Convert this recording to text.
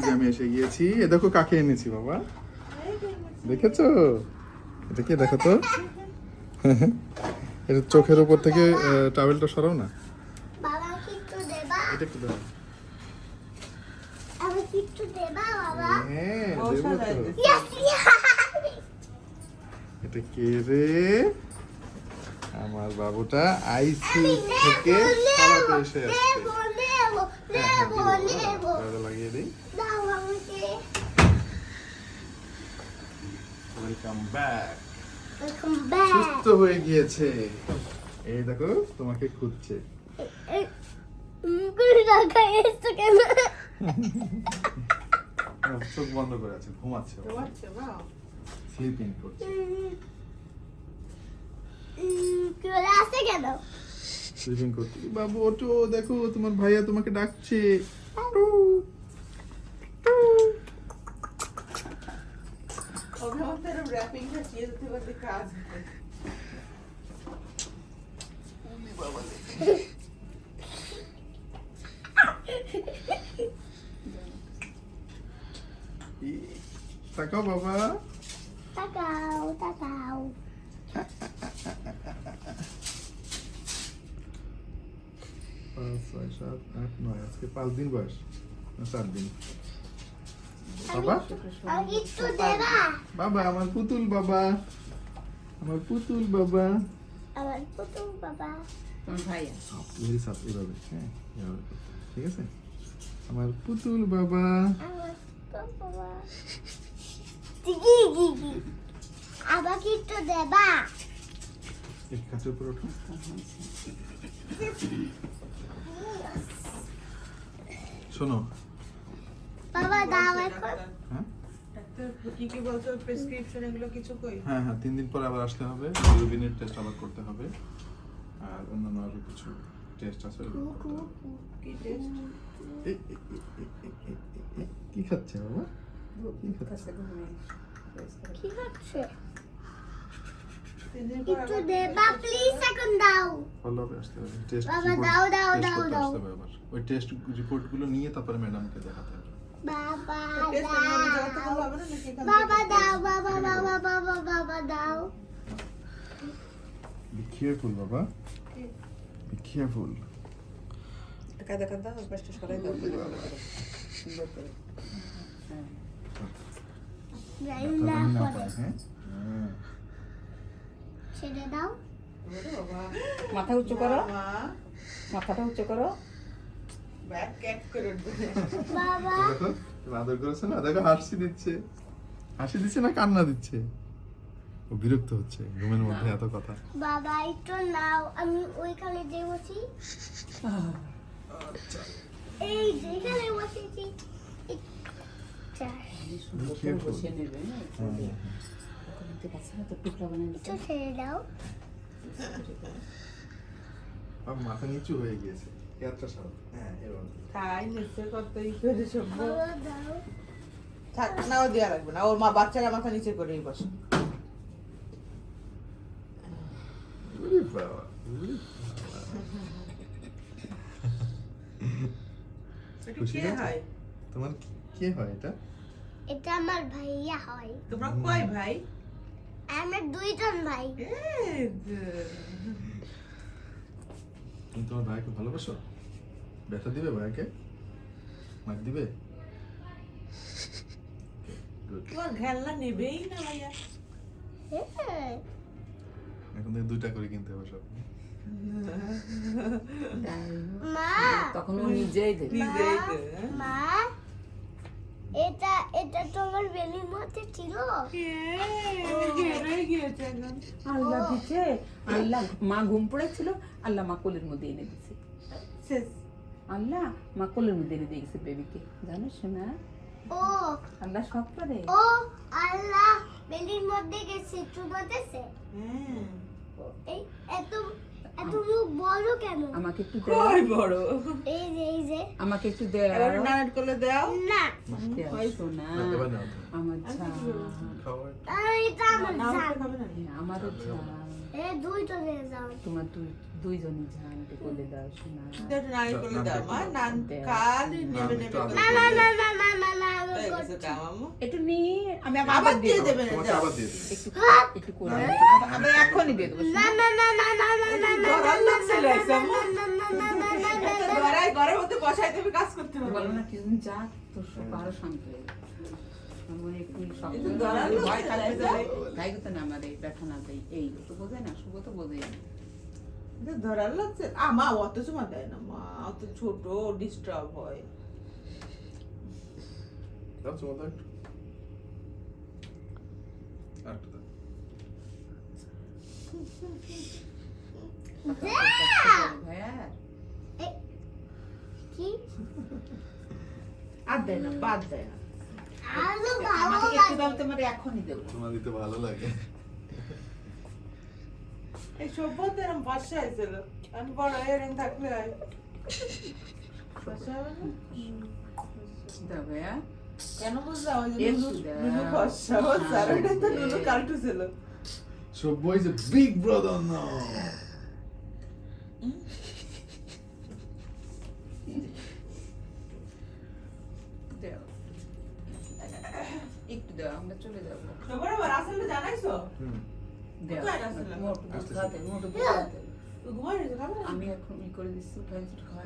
যে আমি এসে গিয়েছি। এ দেখো কাকে এনেছি বাবা, দেখেছো? এটা কি দেখো তো, এটা চোখের উপর থেকে টাওয়েলটা সরাও না। বাবা কিছু দেবা? এটা একটু দাও। আমি কিছু দেবা বাবা? হ্যাঁ দেবো তো। Yes, yes! এটা কে রে? আমার বাবুটা আইসি থেকে পালাতে এসে আসছে। নেবো, নেবো, নেবো, নেবো। তাহলে লাগিয়ে দিই। দাও আমাকে। Welcome back. Welcome back. সুস্থ হয়ে গিয়েছে। এই দেখো তোমাকে খুঁজছে। করে রাখা এসছে কেন? চোখ বন্ধ করে আছে, ঘুমাচ্ছে, স্লিপিং করছে। করে আসছে কেন? স্লিপিং করছে। বাবু ওঠো, দেখো তোমার ভাইয়া তোমাকে ডাকছে। তাকাও বাবা। তাকাও, তাকাও। 5, 6, 7, 8, 9 আজকে 5 দিন বয়স না 4 দিন। বাবা আমি একটু দেবা? বাবা আমার পুতুল বাবা, আমার পুতুল বাবা। আমার পুতুল বাবা। ভেরি সাফ এভাবে, হ্যাঁ এভাবে করতে, ঠিক আছে? আমার পুতুল বাবা। আমার পুতুল বাবা। গি গি গি। আমাকে একটু দেবা? এক কাছে উপর ওঠো। শোনো বাবা দাও এখন। হ্যাঁ কি কি বলছো, প্রেসক্রিপশন এগুলো কিছু কই? হ্যাঁ হ্যাঁ 3 দিন পর আবার আসতে হবে, ইউরিনের টেস্ট আবার করতে হবে, আর অন্যান্য আরো কিছু টেস্ট আছে ওগুলো করতে হবে। কি টেস্ট? কি খাচ্ছে বাবা? কি খাচ্ছে? কি হচ্ছে? 3 দিন পর একটু আবার দেবা প্লিজ, এখন দাও। ফলোআপে আসতে হবে, টেস্ট বাবা, রিপোর্ট দাও, দাও, টেস্ট দাও, করতে দাও। আসতে হবে আবার। ওই টেস্ট রিপোর্টগুলো নিয়ে তারপরে ম্যাডামকে দেখাতে হবে। বাবা টেস্ট আমি যাওয়াতে দাও। বলবো হবে না নাকি এখান বাবা থেকে দাও, বাবা বাবা বাবা বাবা দাও। বি কেয়ারফুল বাবা, বি কেয়ারফুল। কাদা কাদা পাঁচটা সরাই দাও সুন্দর করে। রাইন্দা না করে পায়, হ্যাঁ ছেড়ে দাও। ওরে বাবা, মাথা উঁচু করো, মা মাথাটা উঁচু করো। ব্যাক ক্যাক করে উঠবে। বাবা দেখো তুমি আদর করেছো না, দেখো হাসি দিচ্ছে, হাসি দিচ্ছে না কান্না দিচ্ছে। ও বিরক্ত হচ্ছে, রুমের মধ্যে এত কথা। বাবা একটু নাও, আমি ওইখানে যে বসি, এই যেখানে বসেছি আচ্ছা, সুন্দর করে বসিয়ে নেবে, ওখানে বাচ্চারা তো টুকরা বানিয়ে একটু নিচ্ছে। ছেড়ে দাও। আর মাথা নিচু হয়ে গিয়েছে, এতটা সারা, হ্যাঁ এবার তাই নিচে কত ই করে সব বাবা দাও। থাক না, ও দেওয়া লাগবে না, ওর মা বাচ্চারা মাথা নিচে করেই বসে। ওরে বাবা, ওরে এটা খুশি কে হয়েছে? হয়? তোমার কে হয় এটা? এটা আমার ভাইয়া হয়। তোমরা কয় ভাই? আমরা দুইজন ভাই। এই যে। তুমি তোমার ভাইকে ভালোবাসো? ব্যথা দিবে ভাইকে? মার দিবে? Good. তোমার খেলনা নেবেই না ভাইয়া। হ্যাঁ। এখন থেকে 2টা করে কিনতে হবে সব। মা তখন ও নিজেই দেবে। নিজেই তো, হ্যাঁ? মা এটা এটা তোমার বেলির মধ্যে ছিল। ঘেরে গিয়েছে একদম। আল্লাহ দিচ্ছে, আল্লাহ মা ঘুম পড়েছিল, আল্লাহ মা কোলের মধ্যে এনে দিচ্ছে। শেষ। আল্লাহ মা কোলের মধ্যে এনে দিয়ে গেছে বেবিকে, জানো শোনা? ও আল্লাহ সব করে। ও আল্লাহ বেলির মধ্যে গেছে চুমাতেছে। হ্যাঁ। এই এত এত মুখ বড় কেন? আমাকে একটু দাও, কয় বড়। এই যে আমাকে একটু এবার দাও। নানাট করলে দাও। না দাও, শোনা না, এবার নাও তো। আমার জান, খাওয়া এটা আমার না জান। খাবে না। আমারও জান, এই দুইটা নিয়ে যাও। তোমার দুইজনই জান, একটু কোলে দাও শোনা। নানাট করলে দাও মা, নান কাল নেবে নেবে করে। না না না না না না না দাও আম্মু। একটু নিয়ে আমি আবার আবার দিয়ে দিয়ে দেবো দেবে না তোমাকে যাও। আবার দিয়ে দেবো। একটু করে আবার এখনই দিয়ে দেবো না না না না না না না না ধরার লাগছে লাগছে আম্মু। না না না না না না এত ধরায় ঘরের মধ্যে বসাই দেবে কাজ করতে হবে। বলো না কিছুদিন যা তোর সব আরো শান্ত হয়ে যাবে। আমার মনে হয় একটু সব এই তো ধরার ভয় লাগছে থাকতে লাগছে। যাবে গায়ে তো না আমার এই ব্যথা না দেয় এই তো বোঝে না শুভ তো বোঝে না এটা ধরার লাগছে মা অত সময় দেয় না মা অত ছোট ডিস্টার্ব হয় দাও চুমো দাও একটু। আরেকটু দাও। ভাইয়া কি আর দেয় না বাদ দেয় না আরো ভালো আমাকে একটু দাও লাগে তোমার এখনই দেবো চুমা দিতে ভালো লাগে। এই সভ্যতা এরম বাসা আইছিল আমি বড় এরম থাকলে হয় বাসা হবে না? দাও ভাইয়া কেন বুঝলা ওই যে একটু নুনু দাও। নুনু ফসা স্যার ওটা তো নুনু কালটু ছিল সভ্য is a big brother now. দাও একটু দাও আমরা চলে যাবো সবার আবার আসলে জানাইছো দাও কোথায় রাসেল? মোটু আসতেছে। খাতে মোটু খাতে ঘুমাই খাবে না? আমি এখন ই করে দিচ্ছি খাওয়া